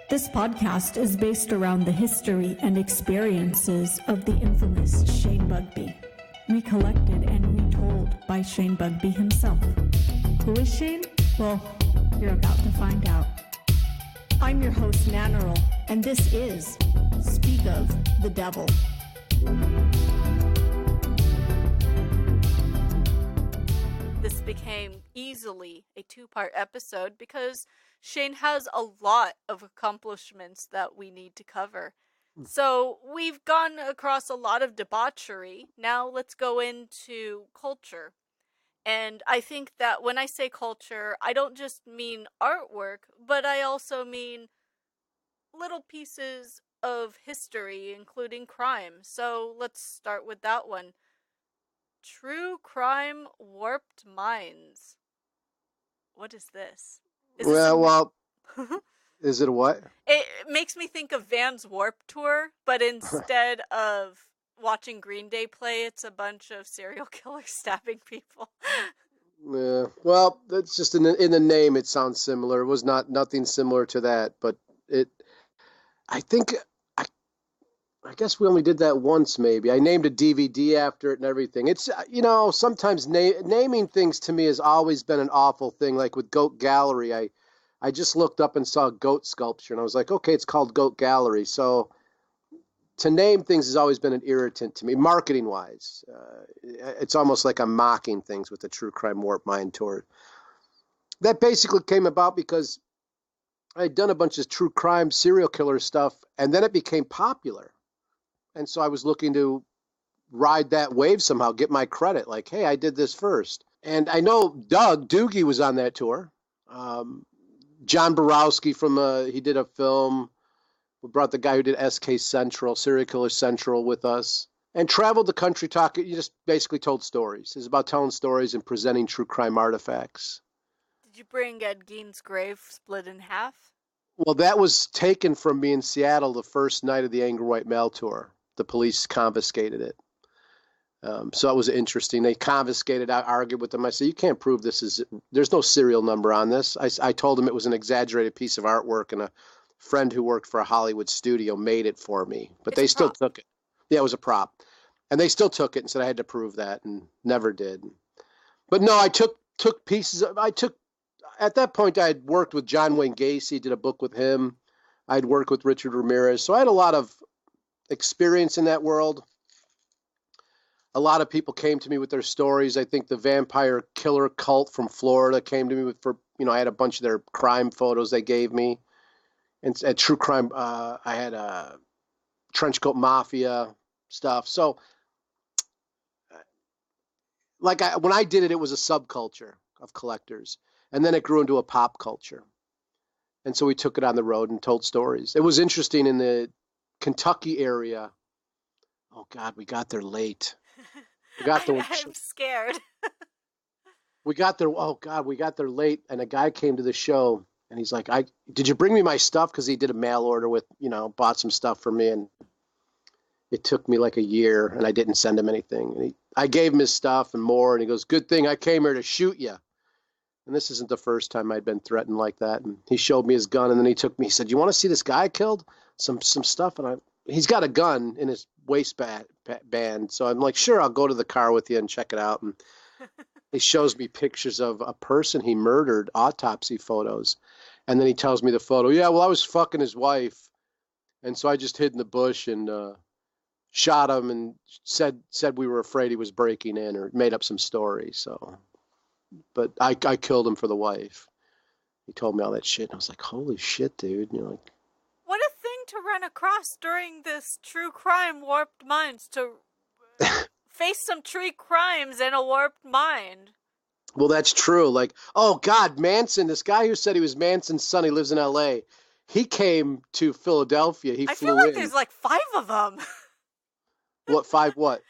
This podcast is based around the history and experiences of the infamous Shane Bugbee, recollected and retold by Shane Bugbee himself. Who is Shane? Well, you're about to find out. I'm your host, Nannerl, and this is Speak of the Devil. This became easily a two-part episode because Shane has a lot of accomplishments that we need to cover. So we've gone across a lot of debauchery. Now let's go into culture. And I think that when I say culture, I don't just mean artwork, but I also mean little pieces of history, including crime. So let's start with that one. True crime warped minds. What is this? Is it a what? It makes me think of Van's Warp Tour, but instead of watching Green Day play, it's a bunch of serial killers stabbing people. Yeah, well, that's just in the name. It sounds similar. It was nothing similar to that, but I guess we only did that once, maybe. I named a DVD after it and everything. It's, sometimes naming things to me has always been an awful thing. Like with Goat Gallery, I just looked up and saw a goat sculpture, and I was like, okay, it's called Goat Gallery. So to name things has always been an irritant to me, marketing-wise. It's almost like I'm mocking things with the True Crime Warp Mind Tour. That basically came about because I had done a bunch of true crime serial killer stuff, and then it became popular. And so I was looking to ride that wave somehow, get my credit. Like, hey, I did this first. And I know Doogie was on that tour. John Burowski he did a film. We brought the guy who did SK Central, Serial Killer Central, with us. And traveled the country talking. You just basically told stories. It's about telling stories and presenting true crime artifacts. Did you bring Ed Gein's grave split in half? Well, that was taken from me in Seattle the first night of the Angry White Male Tour. The police confiscated it. So it was interesting. They confiscated. I argued with them. I said, you can't prove there's no serial number on this. I told them it was an exaggerated piece of artwork, and a friend who worked for a Hollywood studio made it for me. But they still took it. Yeah, it was a prop. And they still took it and said I had to prove that, and never did. But no, I took pieces. At that point, I had worked with John Wayne Gacy, did a book with him. I'd worked with Richard Ramirez. So I had a lot of experience in that world. A lot of people came to me with their stories. I think the vampire killer cult from Florida came to me I had a bunch of their crime photos they gave me. And at True Crime, I had a trenchcoat mafia stuff. So when I did it, it was a subculture of collectors. And then it grew into a pop culture. And so we took it on the road and told stories. It was interesting in the Kentucky area. Oh, God, we got there late. I'm scared. We got there late, and a guy came to the show, and he's like, did you bring me my stuff? Because he did a mail order with, bought some stuff for me, and it took me like a year, and I didn't send him anything. And I gave him his stuff and more, and he goes, good thing I came here to shoot you. And this isn't the first time I'd been threatened like that. And he showed me his gun, and then he said, you want to see this guy I killed? Some stuff. And he's got a gun in his waistband. So I'm like, sure, I'll go to the car with you and check it out. And he shows me pictures of a person he murdered, autopsy photos. And then he tells me the photo. Yeah, well, I was fucking his wife. And so I just hid in the bush and shot him and said we were afraid he was breaking in, or made up some story. So... But I killed him for the wife. He told me all that shit, and I was like, holy shit, dude. What a thing to run across during this true crime warped minds, to face some true crimes in a warped mind. Well, that's true. Like, oh, God, Manson, this guy who said he was Manson's son, he lives in L.A., he came to Philadelphia. He flew in. I feel like there's like 5 of them. What, 5 what?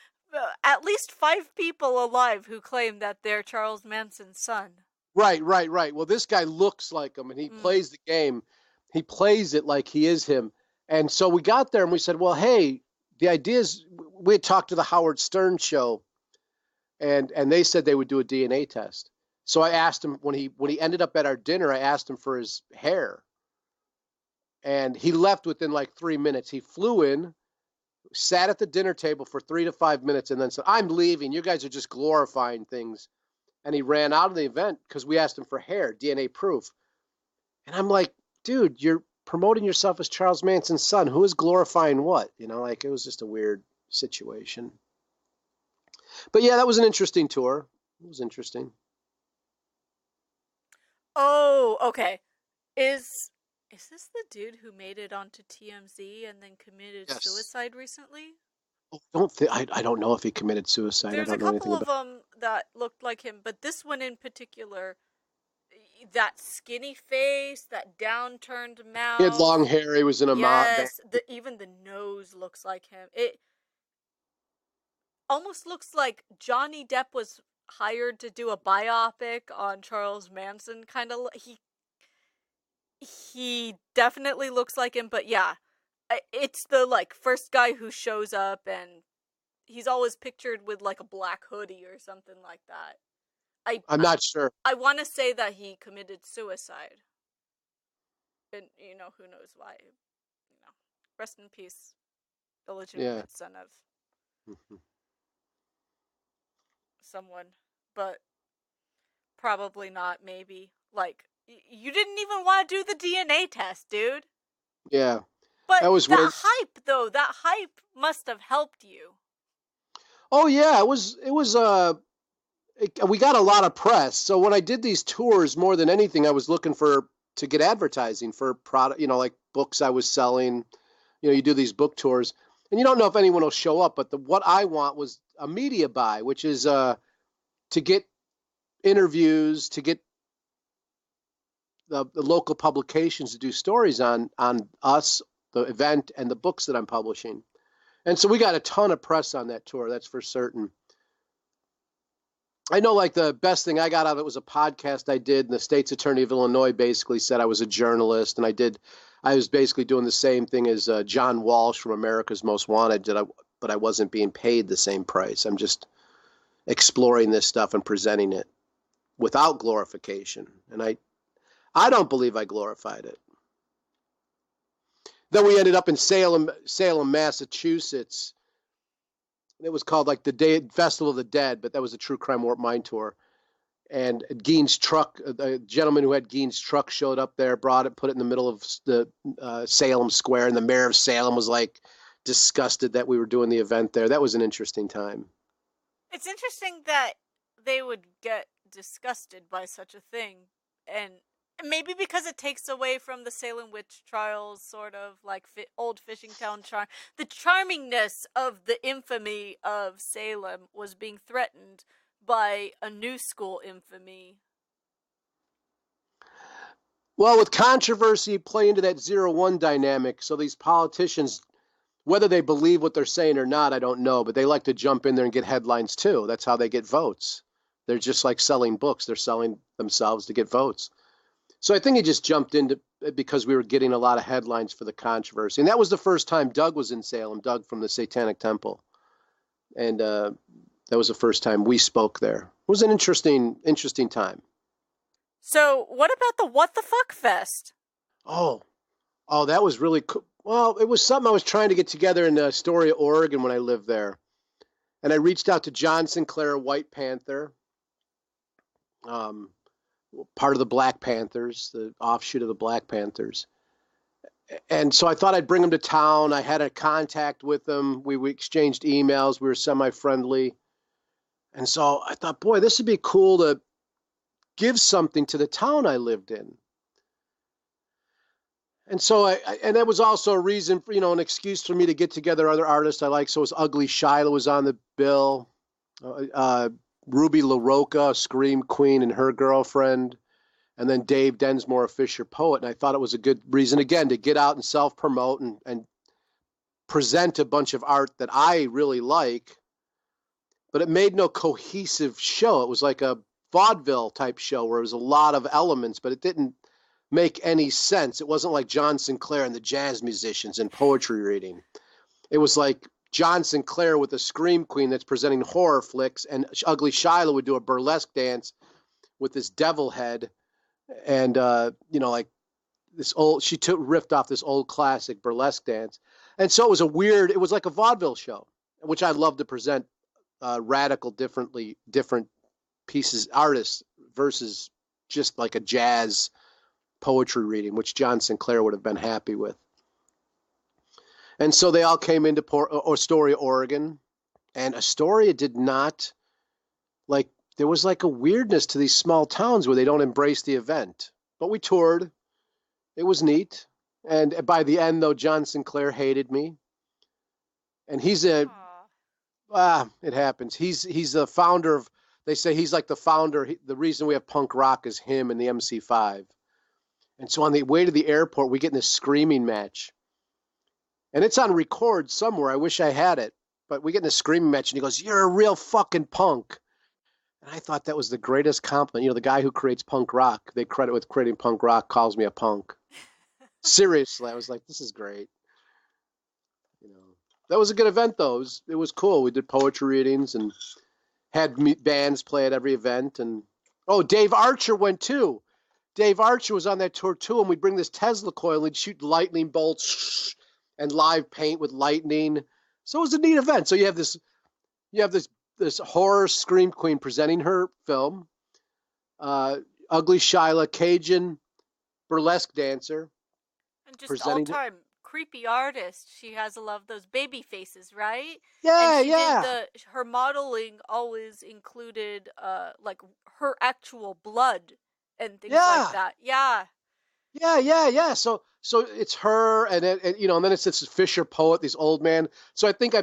At least 5 people alive who claim that they're Charles Manson's son. Right. Well, this guy looks like him, and he plays the game. He plays it like he is him. And so we got there, and we said, well, hey, the idea is, we had talked to the Howard Stern show, and they said they would do a DNA test. So I asked him, when he ended up at our dinner, I asked him for his hair. And he left within like 3 minutes. He flew in, sat at the dinner table for 3 to 5 minutes, and then said, "I'm leaving. You guys are just glorifying things." And he ran out of the event because we asked him for hair, DNA proof. And I'm like, dude, you're promoting yourself as Charles Manson's son. Who is glorifying what? You know, like it was just a weird situation. But yeah, that was an interesting tour. It was interesting. Oh, okay. Is this the dude who made it onto TMZ and then committed suicide recently? I don't know if he committed suicide. There's I don't know anything about. a couple of them that looked like him, but this one in particular, that skinny face, that downturned mouth. He had long hair. He was in a yes, even the nose looks like him. It almost looks like Johnny Depp was hired to do a biopic on Charles Manson. Kind of, he definitely looks like him, but yeah, it's the like first guy who shows up, and he's always pictured with like a black hoodie or something like that. I'm not sure. I want to say that he committed suicide, and you know, who knows why. You know, rest in peace, illegitimate son of someone, but probably not. Maybe like you didn't even want to do the DNA test, dude. Yeah, but that hype, though, that hype must have helped you. Oh yeah, it was. We got a lot of press. So when I did these tours, more than anything, I was looking to get advertising for product, you know, like books I was selling. You know, you do these book tours, and you don't know if anyone will show up. But what I want was a media buy, which is to get interviews, to get the local publications to do stories on us, the event, and the books that I'm publishing. And so we got a ton of press on that tour. That's for certain. I know, like, the best thing I got out of it was a podcast I did, and the state's attorney of Illinois basically said I was a journalist, and I was basically doing the same thing as John Walsh from America's Most Wanted did, but I wasn't being paid the same price. I'm just exploring this stuff and presenting it without glorification, and I don't believe I glorified it. Then we ended up in Salem, Massachusetts. It was called like the Festival of the Dead, but that was a True Crime Warped Mind tour. And Gein's truck, the gentleman who had Gein's truck showed up there, brought it, put it in the middle of the Salem Square, and the mayor of Salem was like disgusted that we were doing the event there. That was an interesting time. It's interesting that they would get disgusted by such a thing, and maybe because it takes away from the Salem witch trials, sort of like old fishing town charm. The charmingness of the infamy of Salem was being threatened by a new school infamy. Well, with controversy, play into that 0-1 dynamic. So these politicians, whether they believe what they're saying or not, I don't know, but they like to jump in there and get headlines too. That's how they get votes. They're just like selling books. They're selling themselves to get votes. So I think he just jumped into because we were getting a lot of headlines for the controversy. And that was the first time Doug was in Salem, Doug from the Satanic Temple. And that was the first time we spoke there. It was an interesting time. So what about the What the Fuck Fest? Oh, that was really cool. Well, it was something I was trying to get together in Astoria, Oregon when I lived there. And I reached out to John Sinclair, White Panther. Part of the Black Panthers, the offshoot of the Black Panthers. And so I thought I'd bring him to town. I had a contact with him. We exchanged emails. We were semi-friendly. And so I thought, boy, this would be cool to give something to the town I lived in. And so and that was also a reason for, an excuse for me to get together other artists I like. So it was Ugly Shyla was on the bill. Ruby LaRocca, Scream Queen, and her girlfriend, and then Dave Densmore, a Fisher poet. And I thought it was a good reason, again, to get out and self-promote and present a bunch of art that I really like. But it made no cohesive show. It was like a vaudeville type show where it was a lot of elements, but it didn't make any sense. It wasn't like John Sinclair and the jazz musicians and poetry reading. It was like John Sinclair with a Scream Queen that's presenting horror flicks, and Ugly Shyla would do a burlesque dance with this devil head, and like riffed off this old classic burlesque dance. And so it was like a vaudeville show, which I love to present radical, different pieces, artists versus just like a jazz poetry reading, which John Sinclair would have been happy with. And so they all came into Astoria, Oregon, and Astoria did not, like, there was like a weirdness to these small towns where they don't embrace the event. But we toured. It was neat. And by the end, though, John Sinclair hated me. And it happens. He's the founder of, they say he's like the founder. The reason we have punk rock is him and the MC5. And so on the way to the airport, we get in this screaming match. And it's on record somewhere. I wish I had it. But we get in a screaming match, and he goes, "You're a real fucking punk." And I thought that was the greatest compliment. You know, the guy who creates punk rock, they credit with creating punk rock, calls me a punk. Seriously, I was like, this is great. You know, that was a good event, though. It was cool. We did poetry readings and had bands play at every event. And Dave Archer went too. Dave Archer was on that tour too, and we'd bring this Tesla coil and we'd shoot lightning bolts and live paint with lightning. So it was a neat event. So you have this horror scream queen presenting her film, ugly Shyla, Cajun burlesque dancer, and just all-time creepy artist. She has a lot of those baby faces, right? Yeah, and her modeling always included like her actual blood and things like that. Yeah. So it's her, and then it's this Fisher poet, this old man. So I think I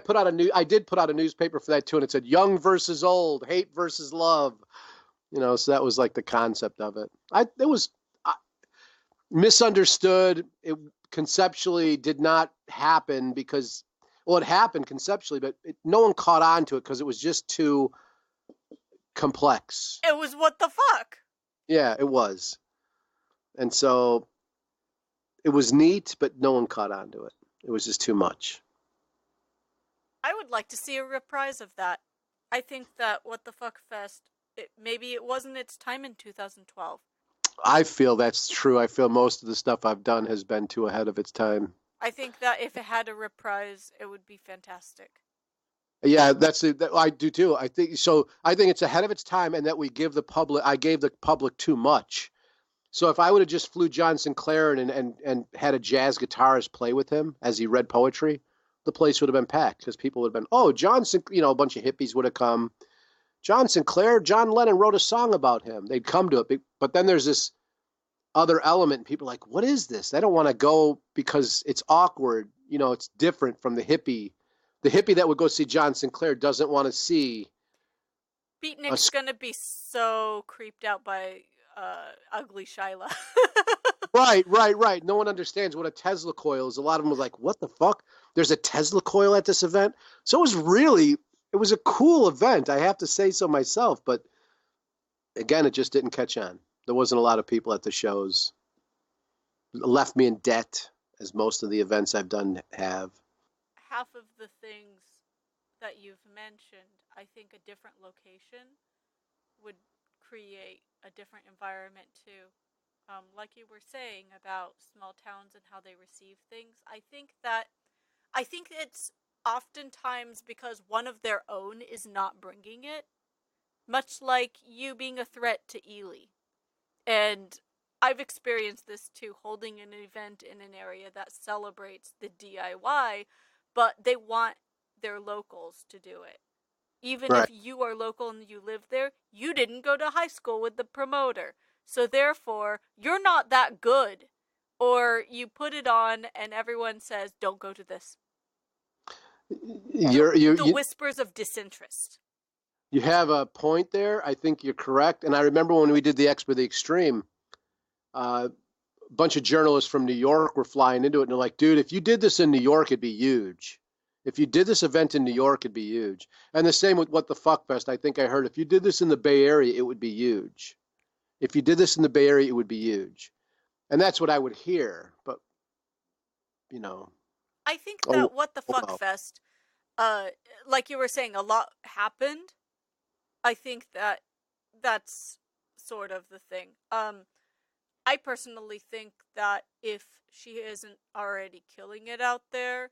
did put out a newspaper for that too, and it said young versus old, hate versus love. You know, so that was like the concept of it. It was misunderstood. It conceptually did not happen because, it happened conceptually, but no one caught on to it because it was just too complex. It was what the fuck? Yeah, it was. And so it was neat, but no one caught on to it. It was just too much. I would like to see a reprise of that. I think that What the Fuck Fest, maybe it wasn't its time in 2012. I feel that's true. I feel most of the stuff I've done has been too ahead of its time. I think that if it had a reprise, it would be fantastic. Yeah, I do too. I think it's ahead of its time, and that I gave the public too much. So if I would have just flew John Sinclair and had a jazz guitarist play with him as he read poetry, the place would have been packed because people would have been, a bunch of hippies would have come. John Sinclair, John Lennon wrote a song about him. They'd come to it. But then there's this other element, and people are like, what is this? They don't want to go because it's awkward. You know, it's different from the hippie. The hippie that would go see John Sinclair doesn't want to see. Beatnik's going to be so creeped out by ugly Shyla. Right. No one understands what a Tesla coil is. A lot of them was like, what the fuck? There's a Tesla coil at this event? So it was a cool event. I have to say so myself. But again, it just didn't catch on. There wasn't a lot of people at the shows. It left me in debt, as most of the events I've done have. Half of the things that you've mentioned, I think a different location would create a different environment too. Like you were saying about small towns and how they receive things, I think it's oftentimes because one of their own is not bringing it, much like you being a threat to Ely. And I've experienced this too, holding an event in an area that celebrates the DIY, but they want their locals to do it. Even if you are local and you live there, you didn't go to high school with the promoter. So therefore, you're not that good. Or you put it on and everyone says, don't go to this. The whispers of disinterest. You have a point there. I think you're correct. And I remember when we did the X for the Extreme, a bunch of journalists from New York were flying into it. And they're like, dude, if you did this in New York, it'd be huge. If you did this event in New York, it'd be huge. And the same with What the Fuck Fest. I think I heard if you did this in the Bay Area, it would be huge. If you did this in the Bay Area, it would be huge. And that's what I would hear. But, you know. I think that What the Fuck Fest, like you were saying, a lot happened. I think that's sort of the thing. I personally think that if she isn't already killing it out there,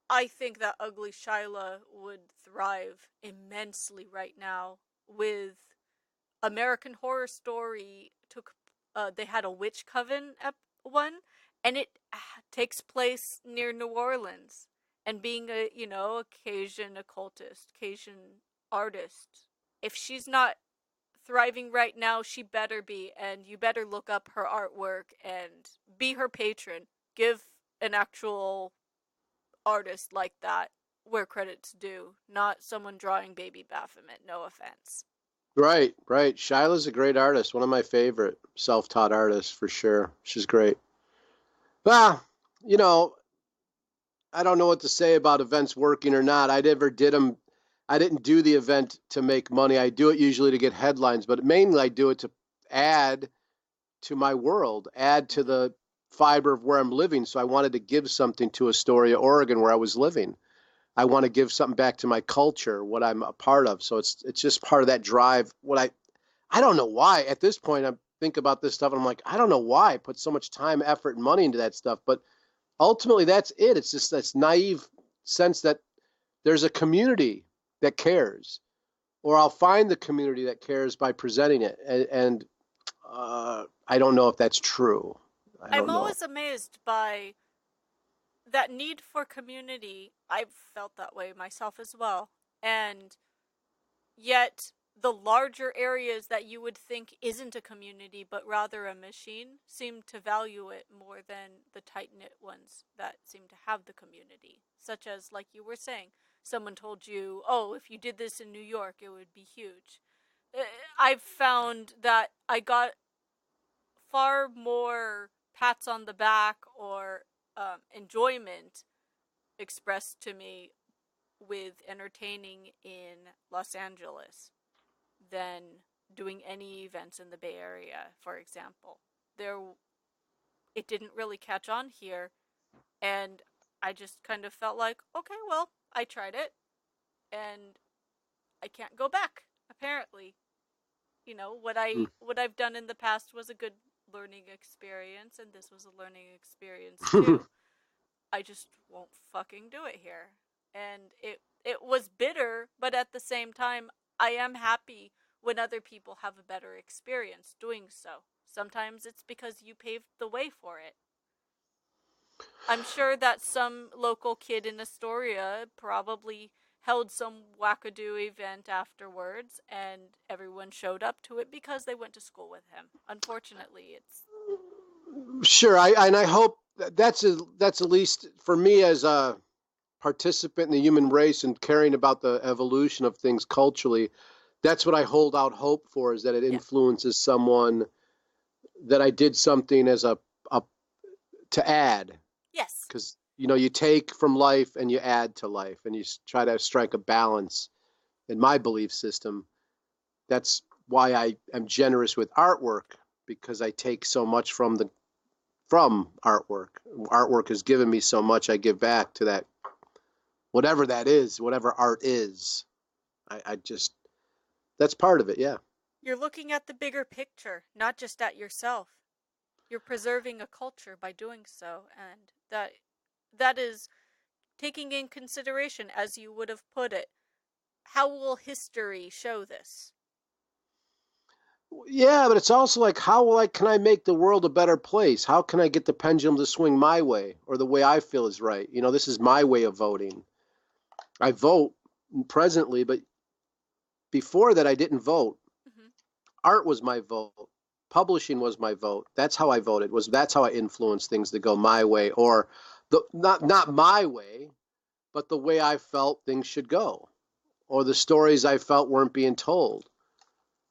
I think that Ugly Shyla would thrive immensely right now with American Horror Story they had a witch coven one, and it takes place near New Orleans. And being a Cajun occultist, Cajun artist, if she's not thriving right now, she better be, and you better look up her artwork and be her patron. Give an actual artist like that where credit's due, not someone drawing baby Baphomet. No offense. Right, right. Shyla's a great artist, one of my favorite self-taught artists for sure. She's great. Well, you know, I don't know what to say about events working or not. I never did them. I didn't do the event to make money. I do it usually to get headlines, but mainly I do it to add to my world, add to the fiber of where I'm living. So I wanted to give something to Astoria, Oregon, where I was living. I want to give something back to my culture, what I'm a part of. So it's just part of that drive. I don't know why at this point I think about this stuff and I'm like, I don't know why I put so much time, effort, and money into that stuff. But ultimately, that's it. It's just this naive sense that there's a community that cares, or I'll find the community that cares by presenting it. And I don't know if that's true. I'm always amazed by that need for community. I've felt that way myself as well. And yet, the larger areas that you would think isn't a community, but rather a machine, seem to value it more than the tight-knit ones that seem to have the community. Such as, like you were saying, someone told you, oh, if you did this in New York, it would be huge. I've found that I got far more pats on the back or enjoyment expressed to me with entertaining in Los Angeles than doing any events in the Bay Area, for example. It didn't really catch on here, and I just kind of felt like, okay, well, I tried it, and I can't go back, apparently. What I've done in the past was a good learning experience, and this was a learning experience too. I just won't fucking do it here. And it was bitter, but at the same time, I am happy when other people have a better experience doing so. Sometimes it's because you paved the way for it. I'm sure that some local kid in Astoria probably held some wackadoo event afterwards, and everyone showed up to it because they went to school with him. Unfortunately, it's sure. I hope that's at least for me as a participant in the human race and caring about the evolution of things culturally. That's what I hold out hope for, is that it influences someone, that I did something as a to add. Yes. Because you take from life and you add to life, and you try to strike a balance. In my belief system, that's why I am generous with artwork, because I take so much from artwork. Artwork has given me so much. I give back to that, whatever that is, whatever art is. I just, that's part of it. Yeah. You're looking at the bigger picture, not just at yourself. You're preserving a culture by doing so, and that is taking in consideration, as you would have put it, how will history show this? Yeah, but it's also like, can I make the world a better place? How can I get the pendulum to swing my way, or the way I feel is right? This is my way of voting. I vote presently, but before that I didn't vote. Mm-hmm. Art was my vote. Publishing was my vote. That's how I voted. That's how I influenced things to go my way, or not my way, but the way I felt things should go, or the stories I felt weren't being told.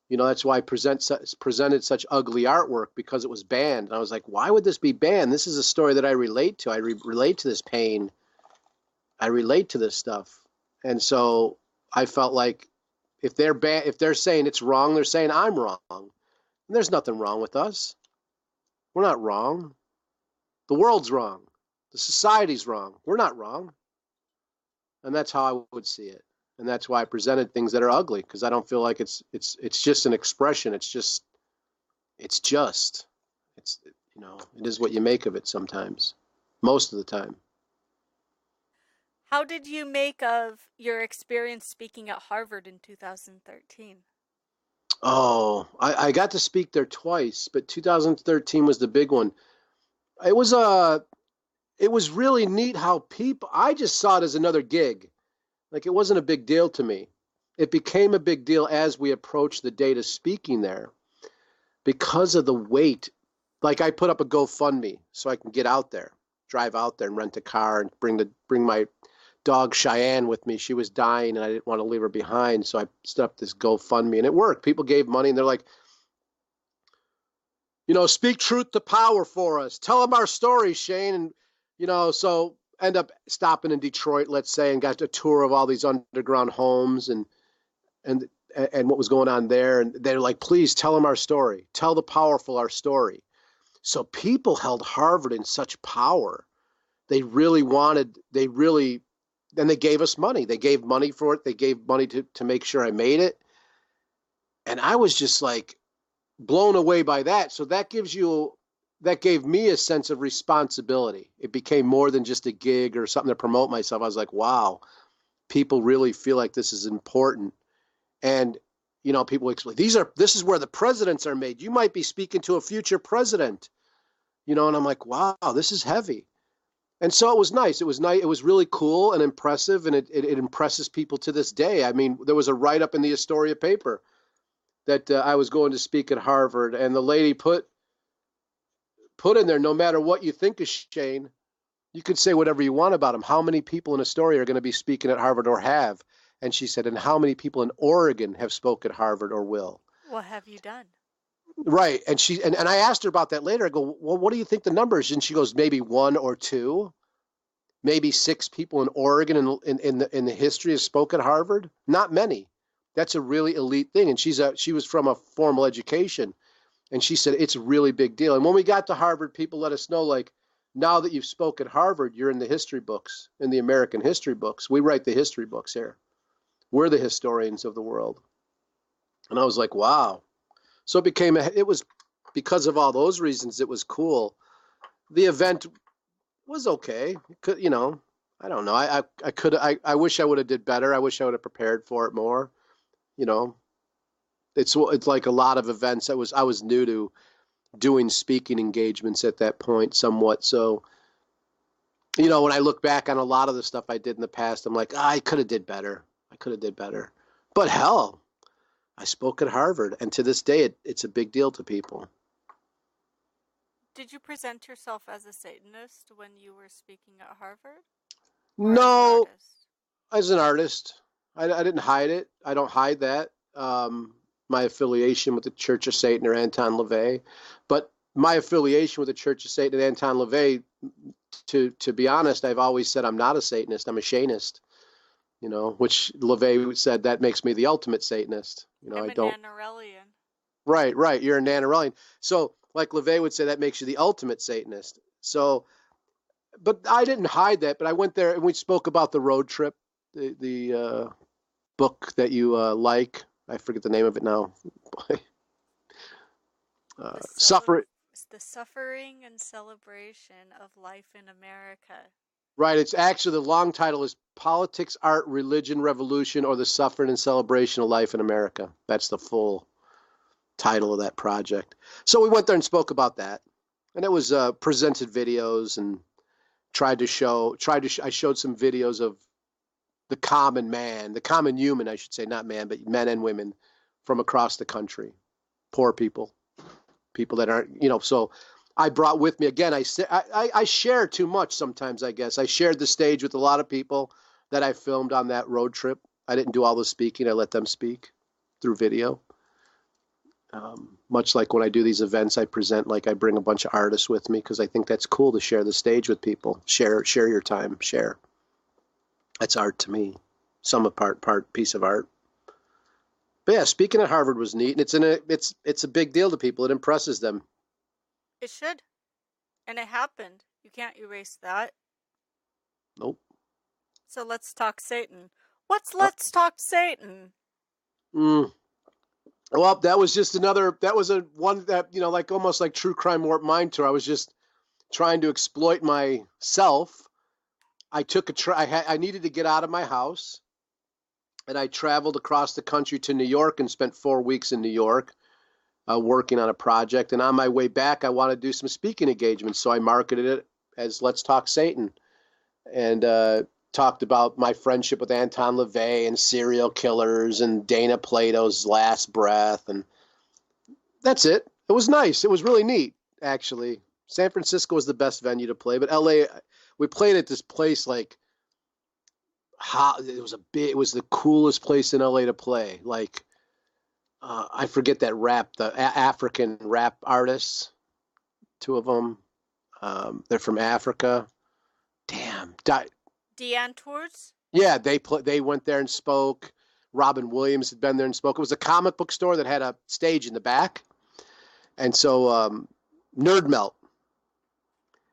That's why I presented such ugly artwork, because it was banned. And I was like, why would this be banned? This is a story that I relate to. I relate to this pain. I relate to this stuff. And so I felt like if they're saying it's wrong, they're saying I'm wrong. And there's nothing wrong with us. We're not wrong. The world's wrong. The society's wrong. We're not wrong. And that's how I would see it. And that's why I presented things that are ugly, because I don't feel like it's just an expression. It's just. It's, it is what you make of it sometimes, most of the time. How did you make of your experience speaking at Harvard in 2013? Oh, I got to speak there twice, but 2013 was the big one. It was really neat how I just saw it as another gig. Like it wasn't a big deal to me. It became a big deal as we approached the date of speaking there because of the weight. Like I put up a GoFundMe so I can get out there, drive out there and rent a car and bring my dog Cheyenne with me. She was dying and I didn't want to leave her behind. So I set up this GoFundMe and it worked. People gave money and they're like, speak truth to power for us. Tell them our story, Shane. And, so end up stopping in Detroit, let's say, and got a tour of all these underground homes and what was going on there. And they're like, please tell them our story. Tell the powerful our story. So people held Harvard in such power. And they gave us money. They gave money for it. They gave money to make sure I made it. And I was just like blown away by that. So that gave me a sense of responsibility. It became more than just a gig or something to promote myself. I was like, wow, people really feel like this is important. And, people explain, this is where the presidents are made. You might be speaking to a future president, and I'm like, wow, this is heavy. And so it was nice. It was nice. It was really cool and impressive. And it impresses people to this day. I mean, there was a write-up in the Astoria paper that I was going to speak at Harvard, and the lady put in there, no matter what you think of Shane, you could say whatever you want about him. How many people in Astoria are going to be speaking at Harvard or have? And she said, and how many people in Oregon have spoke at Harvard or will? What have you done? Right. And and I asked her about that later. I go, well, what do you think the numbers? And she goes, maybe 1 or 2, maybe 6 people in Oregon in the history have spoke at Harvard. Not many. That's a really elite thing. And she was from a formal education. And she said, it's a really big deal. And when we got to Harvard, people let us know, like, now that you've spoke at Harvard, you're in the history books, in the American history books. We write the history books here. We're the historians of the world. And I was like, wow. So it was because of all those reasons, it was cool. The event was okay. I don't know. I wish I would have did better. I wish I would have prepared for it more. It's like a lot of events. I was new to doing speaking engagements at that point somewhat. So, when I look back on a lot of the stuff I did in the past, I'm like, I could have did better. But hell, I spoke at Harvard, and to this day, it's a big deal to people. Did you present yourself as a Satanist when you were speaking at Harvard? No, as an artist. I didn't hide it. I don't hide that. My affiliation with the Church of Satan or Anton LaVey. But my affiliation with the Church of Satan and Anton LaVey, to be honest, I've always said I'm not a Satanist. I'm a Shaneist. Which LaVey said that makes me the ultimate Satanist. I'm a Nannerlian. Right. You're a Nannerlian. So, like LaVey would say, that makes you the ultimate Satanist. So, but I didn't hide that. But I went there and we spoke about the road trip, the book that you like. I forget the name of it now. The Suffering and Celebration of Life in America. Right. It's actually, the long title is Politics, Art, Religion, Revolution, or the Suffering and Celebration of Life in America. That's the full title of that project. So we went there and spoke about that. And it was presented videos and I showed some videos of the common man, the common human, I should say, not man, but men and women from across the country, poor people that aren't, so I brought with me, again, I share too much sometimes, I guess. I shared the stage with a lot of people that I filmed on that road trip. I didn't do all the speaking. I let them speak through video. Much like when I do these events, I present, like I bring a bunch of artists with me because I think that's cool to share the stage with people. Share your time, share. That's art to me. Some part piece of art. But yeah, speaking at Harvard was neat, and it's a big deal to people. It impresses them. It should. And it happened. You can't erase that. Nope. So let's talk Satan. Let's talk Satan? Well, that was just another. That was a one that like almost like True Crime Warped Mind Tour. I was just trying to exploit myself. I took I needed to get out of my house, and I traveled across the country to New York and spent 4 weeks in New York working on a project. And on my way back, I wanted to do some speaking engagements, so I marketed it as "Let's Talk Satan," and talked about my friendship with Anton LaVey and serial killers and Dana Plato's last breath, and that's it. It was nice. It was really neat, actually. San Francisco was the best venue to play, but LA, we played at this place like it was the coolest place in LA to play. Like I forget that the African rap artists, two of them. They're from Africa. Damn. Deanne Tours? Yeah, they went there and spoke. Robin Williams had been there and spoke. It was a comic book store that had a stage in the back. And so Nerd Melt.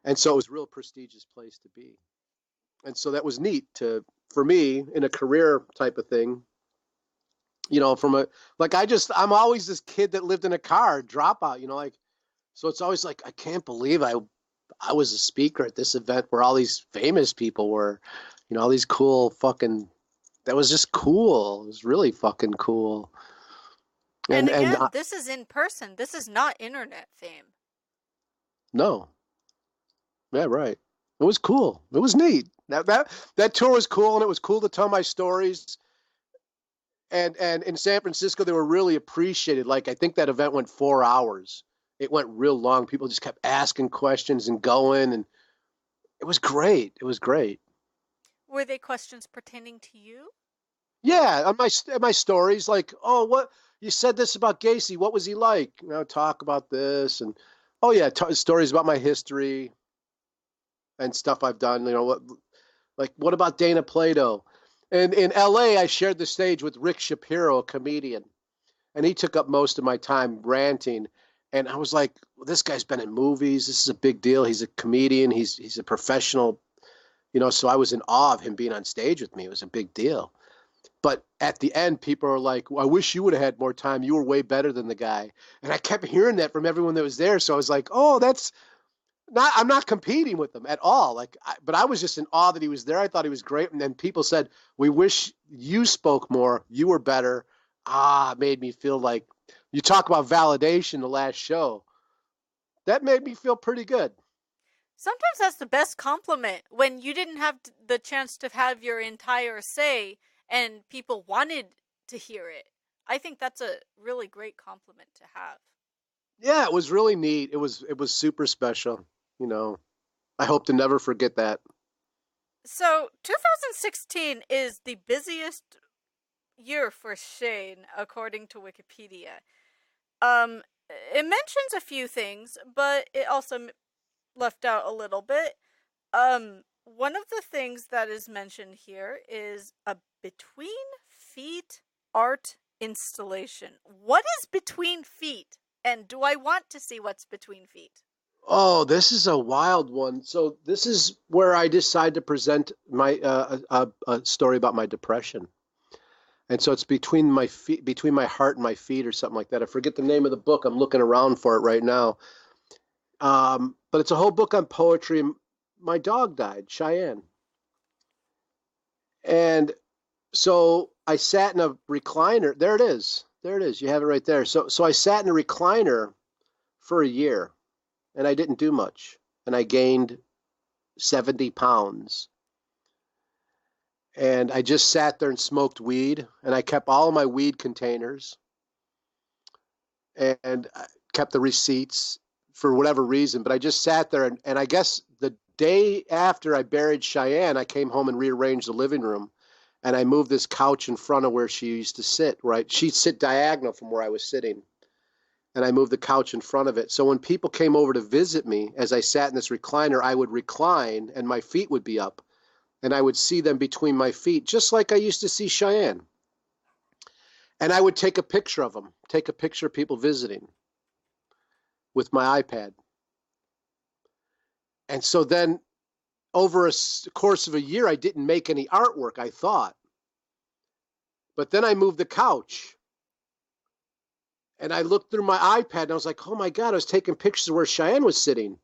And so it was a real prestigious place to be. And so that was neat for me in a career type of thing. I'm always this kid that lived in a car, dropout, so it's always like, I can't believe I was a speaker at this event where all these famous people were, all these cool that was just cool. It was really fucking cool. And again, this is in person. This is not internet fame. No. Yeah, right. It was cool. It was neat. That tour was cool, and it was cool to tell my stories. And in San Francisco, they were really appreciated. Like, I think that event went 4 hours. It went real long. People just kept asking questions and going, and it was great. It was great. Were they questions pertaining to you? Yeah, on my stories, like, oh, what you said this about Gacy. What was he like? Talk about this, and oh yeah, stories about my history and stuff I've done. What about Dana Plato? And in LA, I shared the stage with Rick Shapiro, a comedian, and he took up most of my time ranting. And I was like, well, this guy's been in movies. This is a big deal. He's a comedian. He's a professional, so I was in awe of him being on stage with me. It was a big deal. But at the end, people are like, well, I wish you would have had more time. You were way better than the guy. And I kept hearing that from everyone that was there. So I was like, oh, I'm not competing with them at all. But I was just in awe that he was there. I thought he was great. And then people said, we wish you spoke more. You were better. It made me feel like, you talk about validation the last show. That made me feel pretty good. Sometimes that's the best compliment, when you didn't have the chance to have your entire say and people wanted to hear it. I think that's a really great compliment to have. Yeah, it was really neat. It was super special. I hope to never forget that. So 2016 is the busiest year for Shane, according to Wikipedia. It mentions a few things, but it also left out a little bit. One of the things that is mentioned here is a Between Feet art installation. What is Between Feet? And do I want to see what's between feet? Oh, this is a wild one. So this is where I decide to present my a story about my depression. And so it's between my feet, between my heart and my feet, or something like that. I forget the name of the book. I'm looking around for it right now. But it's a whole book on poetry. My dog died, Cheyenne. And so I sat in a recliner. There it is. There it is. You have it right there. So I sat in a recliner for a year, and I didn't do much. And I gained 70 pounds. And I just sat there and smoked weed, and I kept all of my weed containers, and I kept the receipts for whatever reason. But I just sat there, and I guess the day after I buried Cheyenne, I came home and rearranged the living room, and I moved this couch in front of where she used to sit, right? She'd sit diagonal from where I was sitting, and I moved the couch in front of it. So when people came over to visit me, as I sat in this recliner, I would recline, and my feet would be up. And I would see them between my feet, just like I used to see Cheyenne. And I would take a picture of them, take a picture of people visiting with my iPad. And so then over a course of a year, I didn't make any artwork, I thought. But then I moved the couch. And I looked through my iPad and I was like, oh my God, I was taking pictures of where Cheyenne was sitting.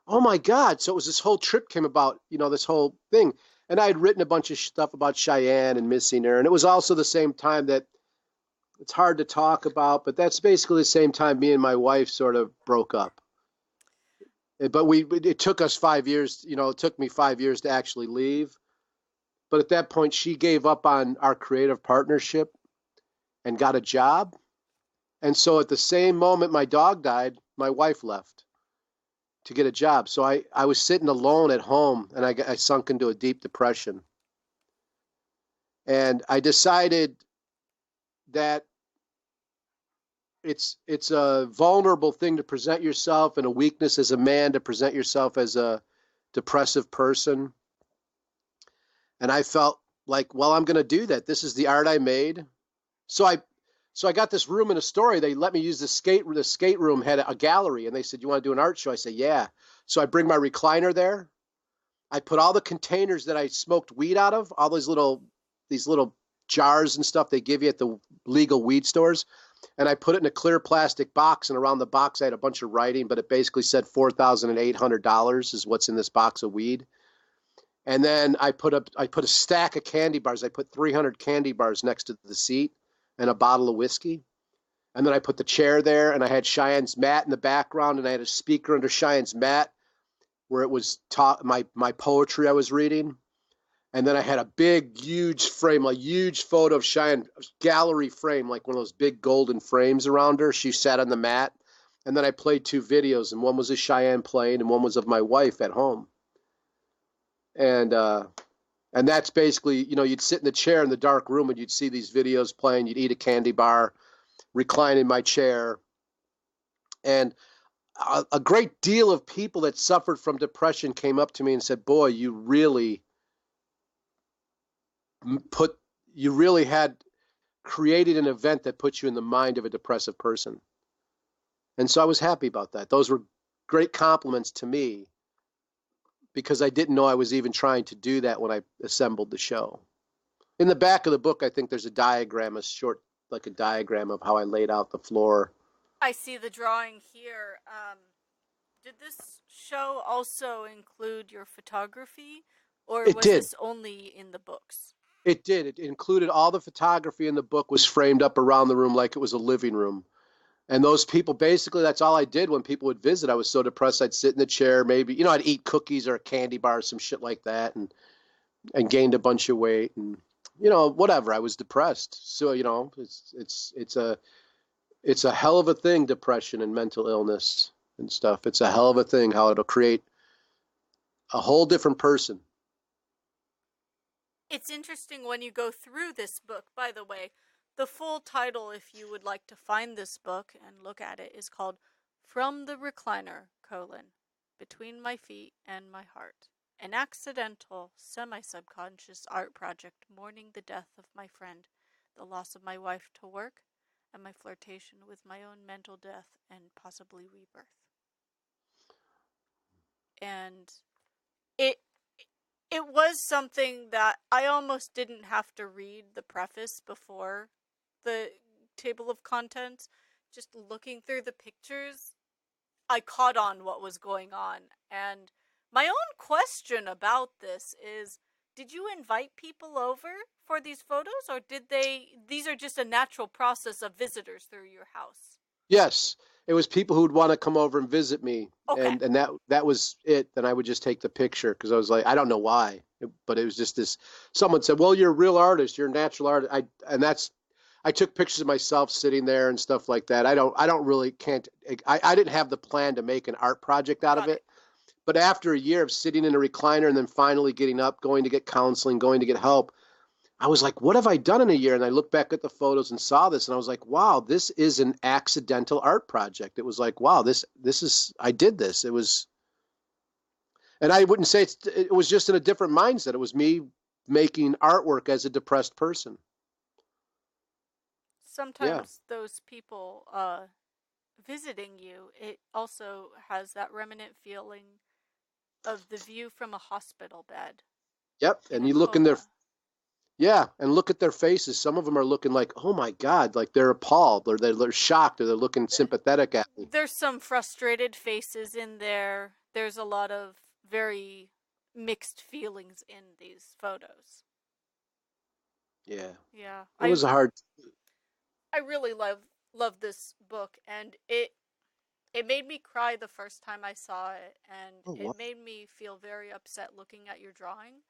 Oh my God. So it was this whole trip came about, this whole thing. And I had written a bunch of stuff about Cheyenne and missing her. And it was also the same time that it's hard to talk about, but that's basically the same time me and my wife sort of broke up. But it took us 5 years, it took me 5 years to actually leave. But at that point, she gave up on our creative partnership and got a job. And so at the same moment my dog died, my wife left to get a job. So I was sitting alone at home, and I sunk into a deep depression. And I decided that it's a vulnerable thing to present yourself, and a weakness as a man to present yourself as a depressive person. And I felt like, well, I'm going to do that. This is the art I made. So I got this room in Astoria. They let me use the skate room had a gallery, and they said, you want to do an art show? I said, yeah. So I bring my recliner there. I put all the containers that I smoked weed out of, all these little jars and stuff they give you at the legal weed stores. And I put it in a clear plastic box, and around the box I had a bunch of writing, but it basically said $4,800 is what's in this box of weed. And then I put a stack of candy bars. I put 300 candy bars next to the seat and a bottle of whiskey. And then I put the chair there, and I had Cheyenne's mat in the background, and I had a speaker under Cheyenne's mat where it was my poetry I was reading. And then I had a big, huge frame, a huge photo of Cheyenne, gallery frame, like one of those big golden frames around her. She sat on the mat. And then I played 2 videos, and one was of Cheyenne playing, and one was of my wife at home. And that's basically, you'd sit in the chair in the dark room, and you'd see these videos playing. You'd eat a candy bar, recline in my chair. And a great deal of people that suffered from depression came up to me and said, boy, you really had created an event that put you in the mind of a depressive person. And so I was happy about that. Those were great compliments to me, because I didn't know I was even trying to do that when I assembled the show. In the back of the book, I think there's a diagram, like a diagram of how I laid out the floor. I see the drawing here. Did this show also include your photography, or was this only in the books? It did. It included all the photography in the book, was framed up around the room like it was a living room. And those people, basically, that's all I did when people would visit. I was so depressed, I'd sit in the chair, maybe, I'd eat cookies or a candy bar or some shit like that, and gained a bunch of weight, and, whatever. I was depressed. So, it's a hell of a thing, depression and mental illness and stuff. It's a hell of a thing how it'll create a whole different person. It's interesting when you go through this book, by the way. The full title, if you would like to find this book and look at it, is called From the Recliner, Between My Feet and My Heart. An accidental, semi-subconscious art project mourning the death of my friend, the loss of my wife to work, and my flirtation with my own mental death and possibly rebirth. And it was something that I almost didn't have to read the preface before the table of contents. Just looking through the pictures, I caught on what was going on. And my own question about this is, did you invite people over for these photos, or these are just a natural process of visitors through your house? Yes. It was people who would want to come over and visit me. Okay. And that was it. Then I would just take the picture, because I was like, I don't know why, but it was just this. Someone said, well, you're a real artist. You're a natural artist. I took pictures of myself sitting there and stuff like that. I didn't have the plan to make an art project out of it. But after a year of sitting in a recliner and then finally getting up, going to get counseling, going to get help, I was like, what have I done in a year? And I looked back at the photos and saw this, and I was like, wow, this is an accidental art project. It was like, wow, I did this. It was, and I wouldn't say it was just in a different mindset. It was me making artwork as a depressed person. Sometimes those people visiting you, it also has that remnant feeling of the view from a hospital bed. Yep. And you look in their Yeah, and look at their faces. Some of them are looking like, oh my God, like they're appalled, or they're shocked, or they're looking sympathetic at me. There's some frustrated faces in there. There's a lot of very mixed feelings in these photos. Yeah. Yeah. It was a hard. I really love this book, and it made me cry the first time I saw it, and Oh, wow. it made me feel very upset looking at your drawing,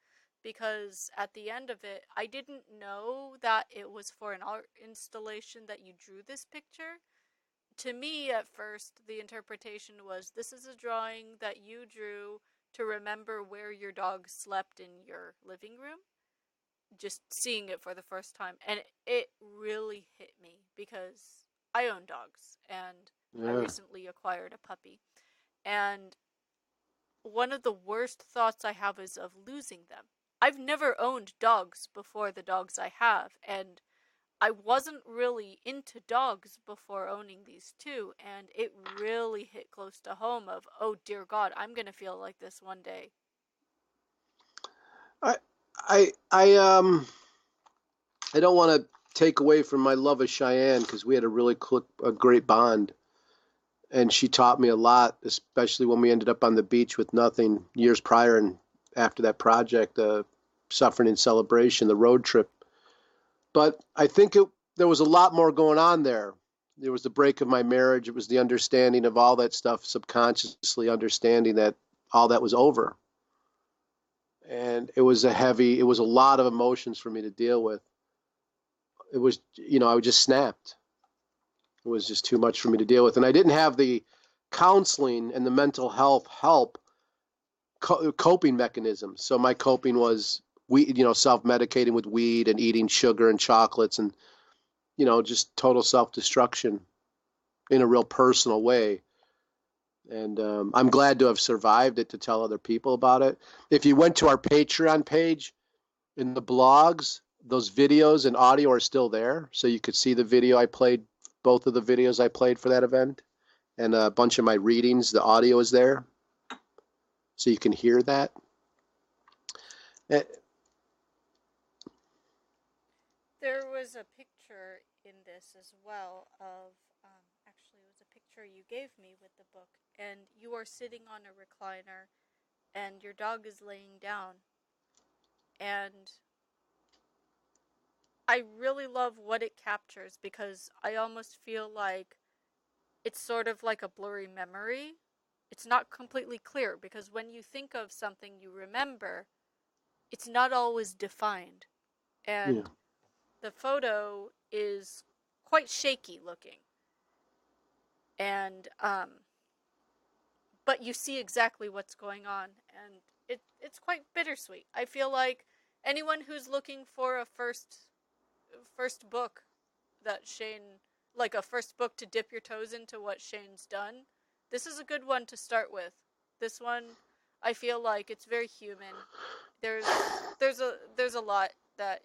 because at the end of it, I didn't know that it was for an art installation that you drew this picture. To me, at first, the interpretation was, this is a drawing that you drew to remember where your dog slept in your living room. Just seeing it for the first time, and it really hit me because I own dogs, and I recently acquired a puppy, and one of the worst thoughts I have is of losing them. I've never owned dogs before the dogs I have, and I wasn't really into dogs before owning these two, and it really hit close to home of, oh dear God, I'm gonna feel like this one day. I don't want to take away from my love of Cheyenne, because we had a great bond, and she taught me a lot, especially when we ended up on the beach with nothing years prior, and after that project, Suffering in Celebration, the road trip. But I think there was a lot more going on there. There was the break of my marriage. It was the understanding of all that stuff, subconsciously understanding that all that was over. And it was a lot of emotions for me to deal with. It was, I just snapped. It was just too much for me to deal with. And I didn't have the counseling and the mental health help coping mechanisms. So my coping was self-medicating with weed and eating sugar and chocolates, and, just total self-destruction in a real personal way. And I'm glad to have survived it, to tell other people about it. If you went to our Patreon page, in the blogs, those videos and audio are still there. So you could see the video I played, both of the videos I played for that event, and a bunch of my readings. The audio is there, so you can hear that. There was a picture in this as well of, actually, it was a picture you gave me with the book, and you are sitting on a recliner, and your dog is laying down. And I really love what it captures, because I almost feel like it's sort of like a blurry memory. It's not completely clear, because when you think of something you remember, it's not always defined. And the photo is quite shaky looking. And, but you see exactly what's going on, and it's quite bittersweet. I feel like anyone who's looking for a first book that Shane, like a first book to dip your toes into what Shane's done, this is a good one to start with. This one, I feel like it's very human. There's a lot that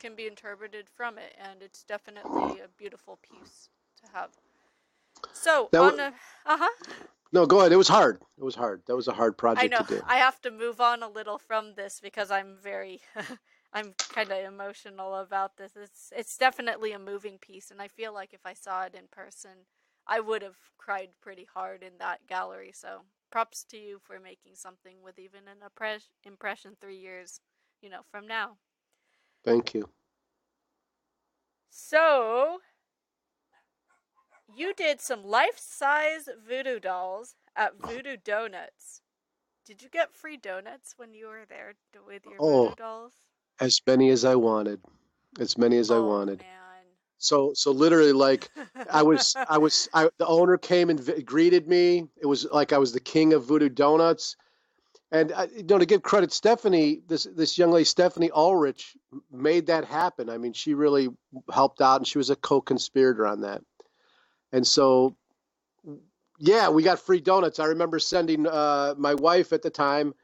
can be interpreted from it, and it's definitely a beautiful piece to have. So No, go ahead. It was hard. That was a hard project to do. I have to move on a little from this, because I'm very I'm kind of emotional about this. It's definitely a moving piece, and I feel like if I saw it in person, I would have cried pretty hard in that gallery. So props to you for making something with even an impression 3 years, from now. Thank you. So you did some life-size voodoo dolls at Voodoo Donuts. Did you get free donuts when you were there with your voodoo dolls? As many as I wanted. I wanted. Man. So literally, like, the owner came and greeted me. It was like I was the king of Voodoo Donuts. And to give credit, Stephanie, this young lady, Stephanie Ulrich, made that happen. I mean, she really helped out, and she was a co-conspirator on that. And so, yeah, we got free donuts. I remember sending my wife at the time,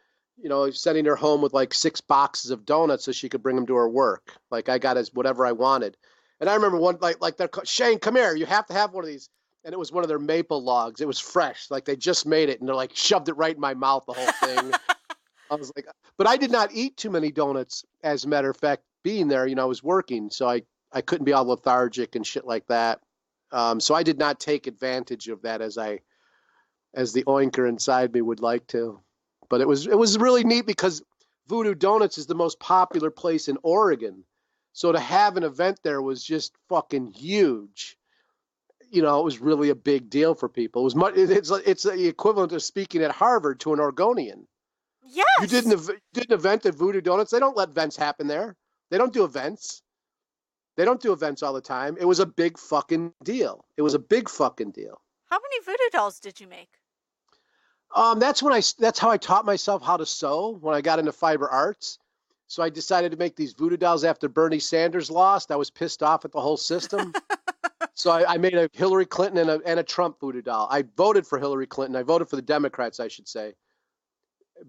sending her home with like 6 boxes of donuts so she could bring them to her work. Like, I got whatever I wanted. And I remember one, like they're, Shane, come here. You have to have one of these. And it was one of their maple logs. It was fresh. Like, they just made it, and they're like shoved it right in my mouth, the whole thing. I was like, but I did not eat too many donuts. As a matter of fact, being there, I was working, so I couldn't be all lethargic and shit like that. So I did not take advantage of that as the oinker inside me would like to. But it was really neat because Voodoo Donuts is the most popular place in Oregon. So to have an event there was just fucking huge. It was really a big deal for people. It was much. It's the equivalent of speaking at Harvard to an Oregonian. Yes. You did an event at Voodoo Donuts. They don't let events happen there. They don't do events. They don't do events all the time. It was a big fucking deal. It was a big fucking deal. How many voodoo dolls did you make? That's how I taught myself how to sew when I got into fiber arts. So I decided to make these voodoo dolls after Bernie Sanders lost. I was pissed off at the whole system. So I made a Hillary Clinton and a Trump voodoo doll. I voted for Hillary Clinton. I voted for the Democrats, I should say.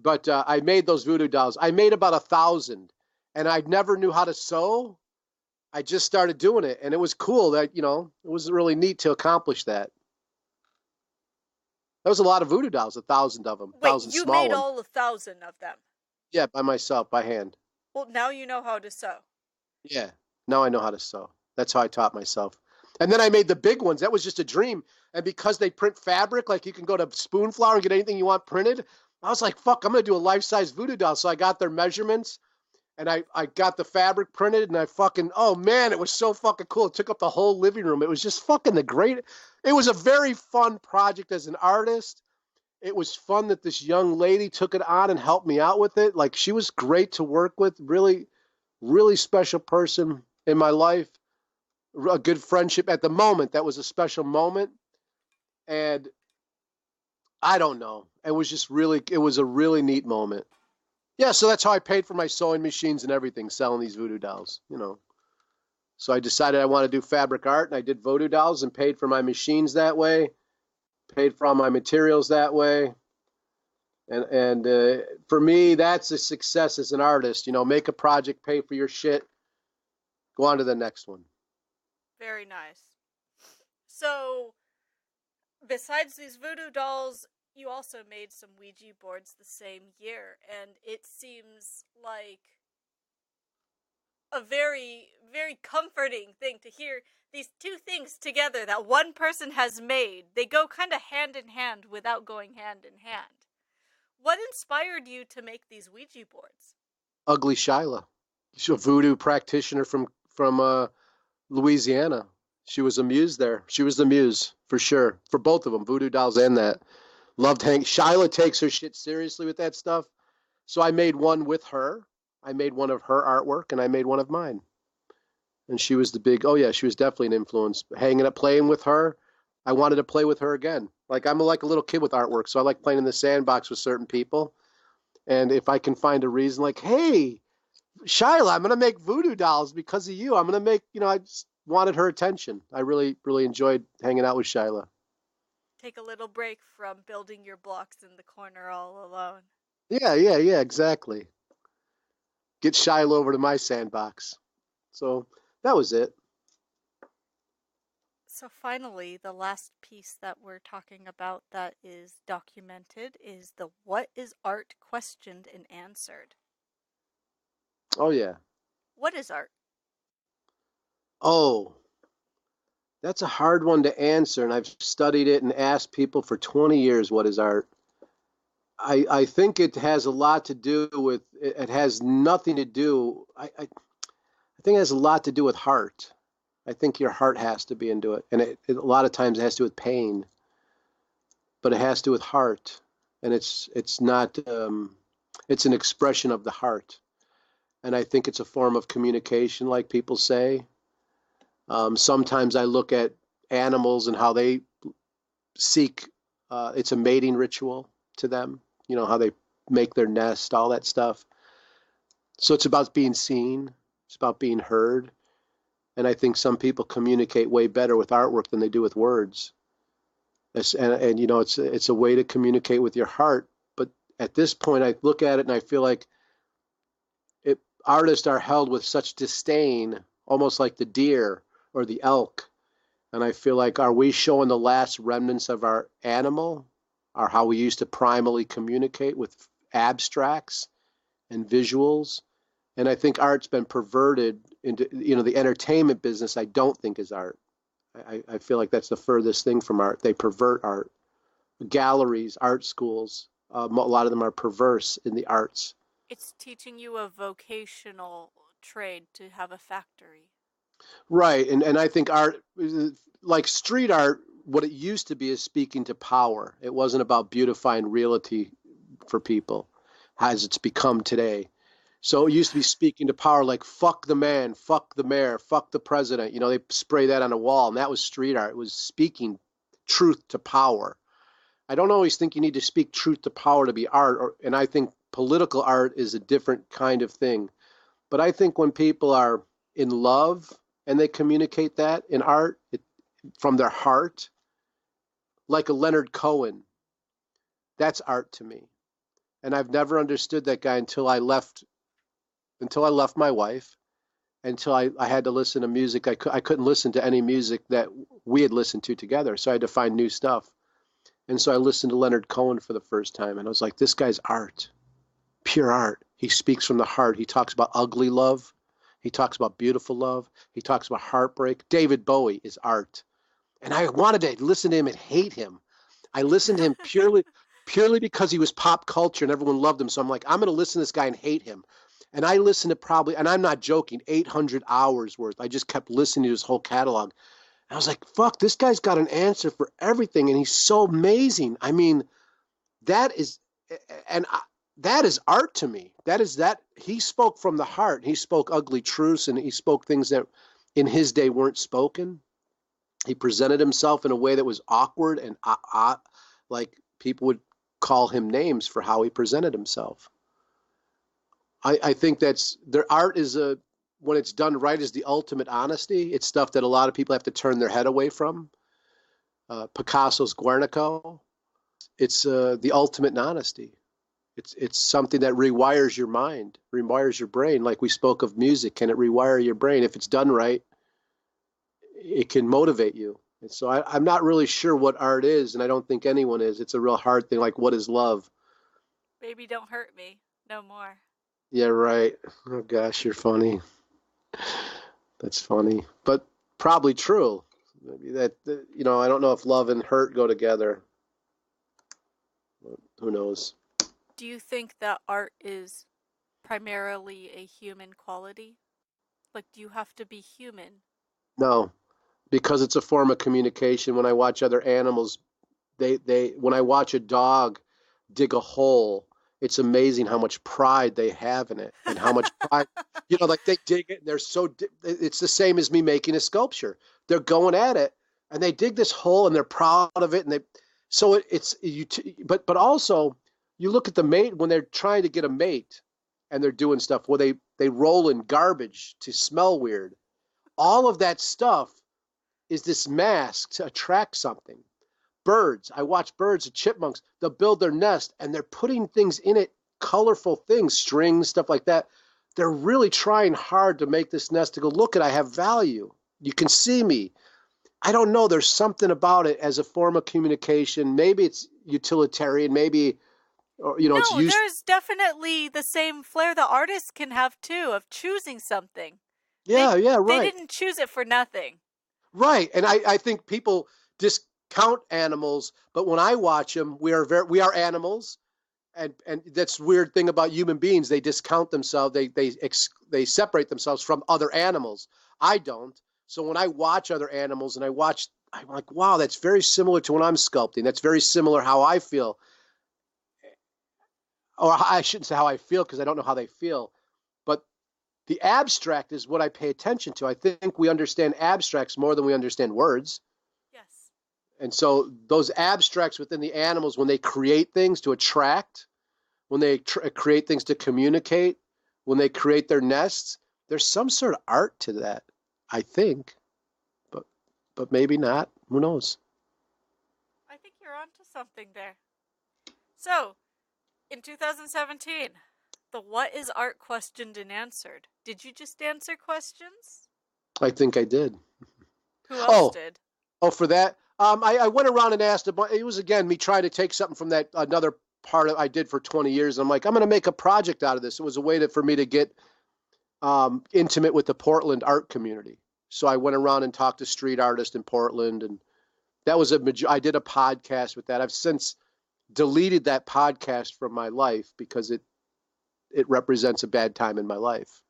But I made those voodoo dolls. I made about 1,000, and I never knew how to sew. I just started doing it, and it was cool that, it was really neat to accomplish that. That was a lot of voodoo dolls, 1,000 of them. Wait, 1,000 you small made ones. all 1,000 of them? Yeah, by myself, by hand. Well, now you know how to sew. Yeah, now I know how to sew. That's how I taught myself. And then I made the big ones. That was just a dream. And because they print fabric, like you can go to Spoonflower and get anything you want printed, I was like, fuck, I'm going to do a life-size voodoo doll. So I got their measurements, and I got the fabric printed, and oh man, it was so fucking cool. It took up the whole living room. It was just fucking it was a very fun project as an artist. It was fun that this young lady took it on and helped me out with it. Like, she was great to work with. Really, really special person in my life. A good friendship at the moment. That was a special moment. And I don't know. It was a really neat moment. Yeah, so that's how I paid for my sewing machines and everything, selling these voodoo dolls, So I decided I want to do fabric art, and I did voodoo dolls and paid for my machines that way, paid for all my materials that way. And for me, that's a success as an artist. Make a project, pay for your shit, go on to the next one. Very nice. So, besides these voodoo dolls, you also made some Ouija boards the same year, and it seems like a very, very comforting thing to hear these two things together that one person has made. They go kind of hand in hand without going hand in hand. What inspired you to make these Ouija boards? Ugly Shyla. She's a voodoo practitioner from Louisiana. She was a muse there. She was the muse, for sure. For both of them, voodoo dolls and that. Loved Shyla takes her shit seriously with that stuff. So I made one with her. I made one of her artwork, and I made one of mine. And she was she was definitely an influence. Hanging up, playing with her. I wanted to play with her again. Like, I'm like a little kid with artwork, so I like playing in the sandbox with certain people. And if I can find a reason, like, hey, Shyla, I'm going to make voodoo dolls because of you. I'm going to make, I just wanted her attention. I really, really enjoyed hanging out with Shyla. Take a little break from building your blocks in the corner all alone. Yeah, exactly. Get Shyla over to my sandbox. So that was it. So finally, the last piece that we're talking about that is documented is the what is art questioned and answered. Oh, yeah. What is art? Oh, that's a hard one to answer, and I've studied it and asked people for 20 years, what is art? I think it has a lot to do with, it has nothing to do, I think it has a lot to do with heart. I think your heart has to be into it, and a lot of times it has to do with pain, but it has to do with heart, and it's not, it's an expression of the heart, and I think it's a form of communication, like people say. Sometimes I look at animals and how they seek, it's a mating ritual to them, how they make their nest, all that stuff. So it's about being seen, it's about being heard. And I think some people communicate way better with artwork than they do with words. It's a way to communicate with your heart. But at this point, I look at it and I feel like artists are held with such disdain, almost like the deer or the elk. And I feel like, are we showing the last remnants of our animal, or how we used to primally communicate with abstracts? and visuals. And I think art's been perverted into, the entertainment business. I don't think is art. I feel like that's the furthest thing from art. They pervert art. Galleries, art schools, a lot of them are perverse in the arts. It's teaching you a vocational trade to have a factory. Right. And I think art, like street art, what it used to be is speaking to power. It wasn't about beautifying reality for people as it's become today. So it used to be speaking to power, like fuck the man, fuck the mayor, fuck the president. They spray that on a wall, and that was street art. It was speaking truth to power. I don't always think you need to speak truth to power to be art, and I think political art is a different kind of thing. But I think when people are in love and they communicate that in art from their heart, like a Leonard Cohen, that's art to me. And I've never understood that guy until I left my wife, until I had to listen to music. I couldn't listen to any music that we had listened to together, so I had to find new stuff. And so I listened to Leonard Cohen for the first time, and I was like, this guy's art, pure art. He speaks from the heart. He talks about ugly love. He talks about beautiful love. He talks about heartbreak. David Bowie is art. And I wanted to listen to him and hate him. I listened to him purely because he was pop culture and everyone loved him. So I'm like, I'm going to listen to this guy and hate him. And I listened to probably, and I'm not joking, 800 hours worth. I just kept listening to his whole catalog. And I was like, fuck, this guy's got an answer for everything. And he's so amazing. I mean, that is art to me. That he spoke from the heart. He spoke ugly truths, and he spoke things that in his day weren't spoken. He presented himself in a way that was awkward and like people would call him names for how he presented himself. I think their art is when it's done right, is the ultimate honesty. It's stuff that a lot of people have to turn their head away from. Picasso's Guernica, it's the ultimate honesty. It's something that rewires your mind, rewires your brain. Like we spoke of music, can it rewire your brain? If it's done right, it can motivate you. And so I'm not really sure what art is, and I don't think anyone is. It's a real hard thing. Like, what is love? Baby, don't hurt me no more. Yeah, right. Oh gosh, you're funny. That's funny, but probably true. Maybe that I don't know if love and hurt go together. Who knows? Do you think that art is primarily a human quality? Like, do you have to be human? No, because it's a form of communication. When I watch other animals, when I watch a dog dig a hole, it's amazing how much pride they have in it, and how much pride, like they dig it and it's the same as me making a sculpture. They're going at it and they dig this hole and they're proud of it. And but also you look at the mate when they're trying to get a mate and they're doing stuff where they roll in garbage to smell weird. All of that stuff is this mask to attract something. Birds, I watch birds and chipmunks, they'll build their nest and they're putting things in it, colorful things, strings, stuff like that. They're really trying hard to make this nest to go, look, I have value. You can see me. I don't know. There's something about it as a form of communication. Maybe it's utilitarian, maybe, it's used. There's definitely the same flair the artist can have too, of choosing something. Yeah, right. They didn't choose it for nothing. Right. And I think people discount animals, but when I watch them, we are animals, and that's the weird thing about human beings. They discount themselves. They separate themselves from other animals. I don't. So when I watch other animals I'm like, wow, that's very similar to when I'm sculpting. That's very similar how I feel. Or I shouldn't say how I feel because I don't know how they feel. But the abstract is what I pay attention to. I think we understand abstracts more than we understand words. Yes. And so those abstracts within the animals, when they create things to attract, when they create things to communicate, when they create their nests, there's some sort of art to that, I think. But maybe not. Who knows? I think you're onto something there. So, in 2017, the what is art questioned and answered. Did you just answer questions? I think I did. Who else did? Oh, for that? I went around and asked. It was, again, me trying to take something from that another I did for 20 years. I'm like, I'm going to make a project out of this. It was a way for me to get intimate with the Portland art community. So I went around and talked to street artists in Portland, and that was I did a podcast with that. I've since deleted that podcast from my life because it represents a bad time in my life.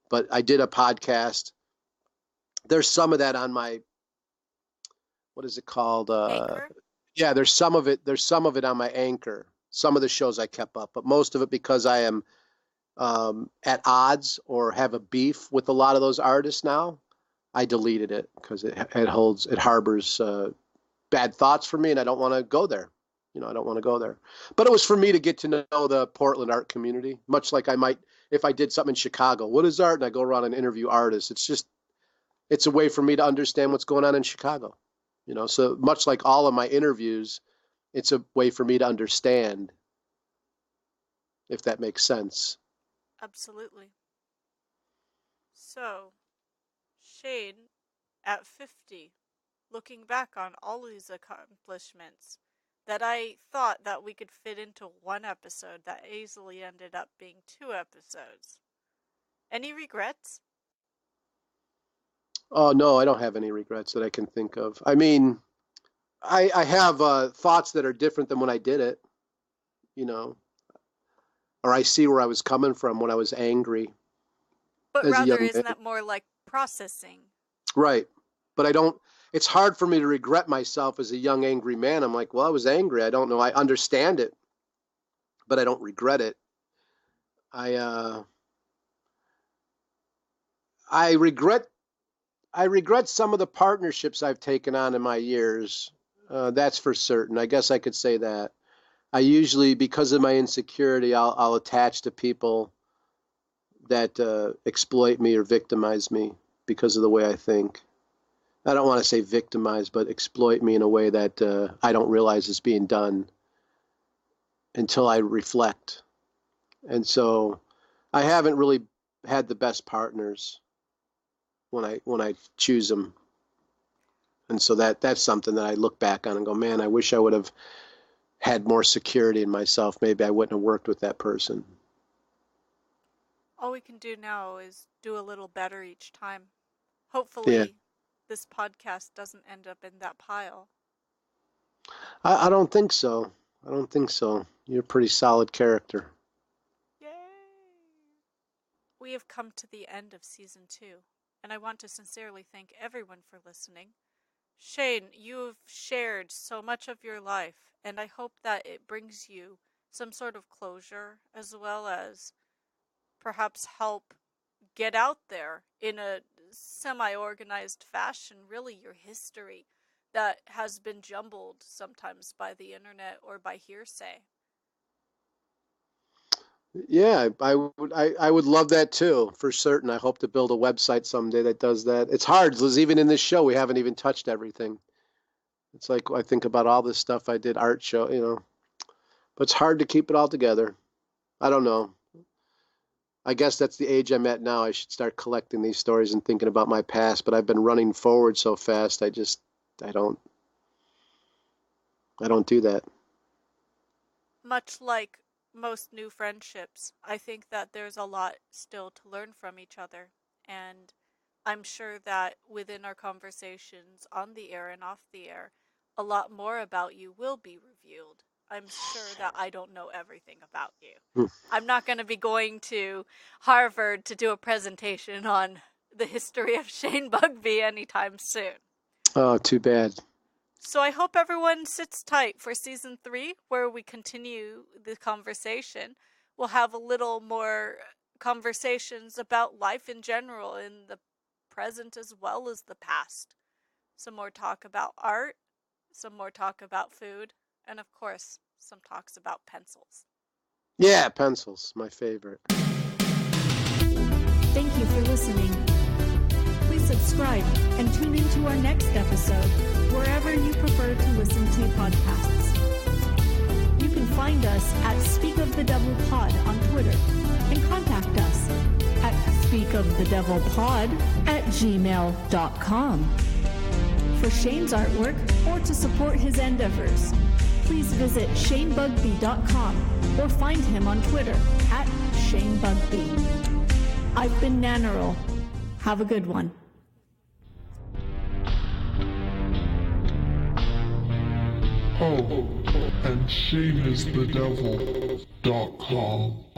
But I did a podcast. There's some of that on my, what is it called? Yeah, there's some of it on my Anchor. Some of the shows I kept up, but most of it, because I am at odds or have a beef with a lot of those artists now, I deleted it because it harbors bad thoughts for me, and I don't want to go there. I don't want to go there. But it was for me to get to know the Portland art community, much like I might if I did something in Chicago. What is art? And I go around and interview artists. It's a way for me to understand what's going on in Chicago. So much like all of my interviews, it's a way for me to understand, if that makes sense. Absolutely. So, Shane, at 50, looking back on all these accomplishments that I thought that we could fit into one episode that easily ended up being 2 episodes. Any regrets? Oh, no, I don't have any regrets that I can think of. I mean, I have thoughts that are different than when I did it, or I see where I was coming from when I was angry. But rather, isn't that more like processing? Right. But it's hard for me to regret myself as a young, angry man. I'm like, well, I was angry. I don't know. I understand it, but I don't regret it. I regret some of the partnerships I've taken on in my years. That's for certain. I guess I could say that. I usually, because of my insecurity, I'll attach to people that exploit me or victimize me because of the way I think. I don't want to say victimize, but exploit me in a way that I don't realize is being done until I reflect. And so I haven't really had the best partners when I choose them. And so that's something that I look back on and go, man, I wish I would have had more security in myself. Maybe I wouldn't have worked with that person. All we can do now is do a little better each time. Hopefully this podcast doesn't end up in that pile. I don't think so. You're a pretty solid character. Yay! We have come to the end of season 2, and I want to sincerely thank everyone for listening. Shane, you have shared so much of your life, and I hope that it brings you some sort of closure, as well as perhaps help get out there in a semi-organized fashion, really your history that has been jumbled sometimes by the internet or by hearsay. Yeah, I would love that too, for certain. I hope to build a website someday that does that. It's hard, because even in this show, we haven't even touched everything. It's like, I think about all this stuff I did, art show, but it's hard to keep it all together. I don't know. I guess that's the age I'm at now. I should start collecting these stories and thinking about my past, but I've been running forward so fast, I don't do that. Much like most new friendships, I think that there's a lot still to learn from each other, and I'm sure that within our conversations on the air and off the air, a lot more about you will be revealed. I'm sure that I don't know everything about you. I'm not going to be going to Harvard to do a presentation on the history of Shane Bugbee anytime soon. Oh, too bad. So I hope everyone sits tight for season 3, where we continue the conversation. We'll have a little more conversations about life in general, in the present as well as the past. Some more talk about art, some more talk about food, and of course, some talks about pencils. Yeah, pencils, my favorite. Thank you for listening. Please subscribe and tune into our next episode wherever you prefer to listen to podcasts. You can find us at Speak of the Devil Pod on Twitter and contact us at speakofthedevilpod@gmail.com. For Shane's artwork or to support his endeavors, please visit ShaneBugby.com or find him on Twitter at ShaneBugby. I've been Nannerl. Have a good one. Oh, and ShaneIsTheDevil.com.